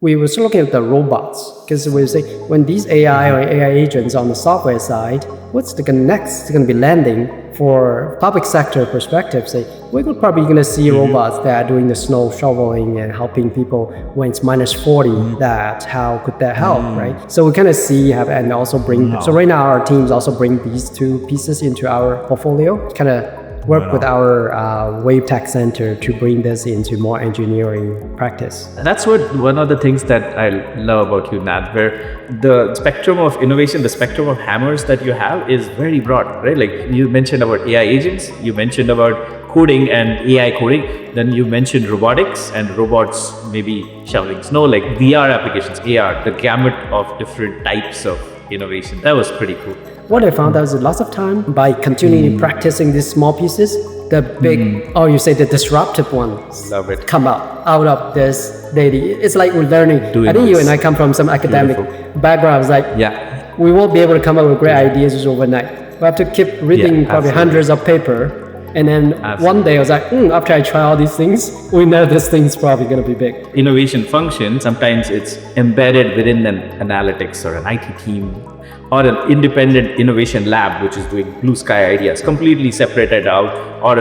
we were looking at the robots, because we say when these AI or AI agents on the software side, what's the next going to be landing for public sector perspective? Say we're probably going to see robots that are doing the snow shoveling and helping people when it's minus 40. That how could that help, right? So we kind of see and also bring. So right now our teams also bring these two pieces into our portfolio, kind of work with our Wave Tech Center to bring this into more engineering practice. That's one of the things that I love about you, Nan, where the spectrum of innovation, the spectrum of hammers that you have is very broad, right? Like you mentioned about AI agents, you mentioned about coding and AI coding, then you mentioned robotics and robots maybe shoveling snow, like VR applications, AR, the gamut of different types of innovation. That was pretty cool. What I found out is lots of time by continually practicing these small pieces, the big, the disruptive ones Love it. come out of this daily. It's like we're learning. I think you and I come from some academic background. It's like, we won't be able to come up with great ideas just overnight. We have to keep reading probably hundreds of paper. And then one day I was like, after I try all these things, we know this thing's probably going to be big. Innovation function, sometimes it's embedded within an analytics or an IT team or an independent innovation lab, which is doing blue sky ideas, completely separated out, or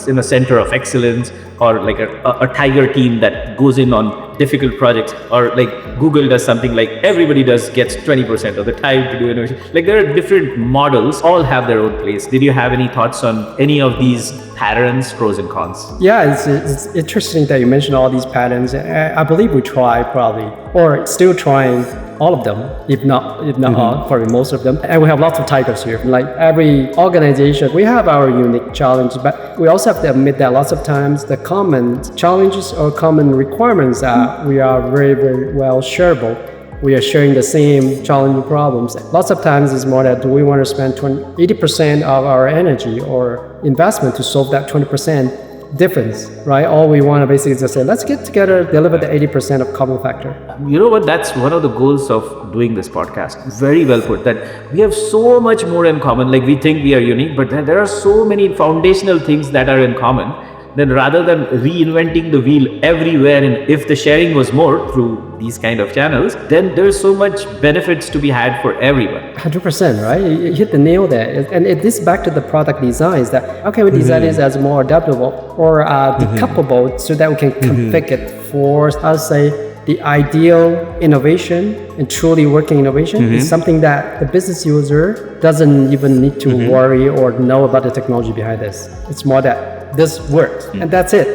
in a center of excellence, or like a tiger team that goes in on difficult projects, or like Google does something like everybody gets 20% of the time to do innovation. Like there are different models, all have their own place. Did you have any thoughts on any of these patterns, pros and cons? Yeah, it's interesting that you mentioned all these patterns. I believe we try probably, or still trying all of them, if not all, probably most of them. And we have lots of tigers here. Like every organization, we have our unique challenges, but we also have to admit that lots of times the common challenges or common requirements that we are very, very well shareable. We are sharing the same challenging problems. Lots of times it's more that we want to spend 80% of our energy or investment to solve that 20% difference, right? All we want to basically just say, let's get together, deliver the 80% of common factor. You know what? That's one of the goals of doing this podcast. Very well put, that we have so much more in common. Like we think we are unique, but there are so many foundational things that are in common. Then rather than reinventing the wheel everywhere, and if the sharing was more through these kind of channels, then there's so much benefits to be had for everyone. 100%, right? You hit the nail there. And it is back to the product design, is that, okay, we design this as more adaptable or decoupable so that we can configure it for, I'll say, the ideal innovation and truly working innovation is something that the business user doesn't even need to worry or know about the technology behind this. It's more that this works and that's it.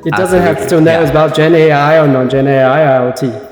It doesn't have to know about Gen AI or non-Gen AI IoT.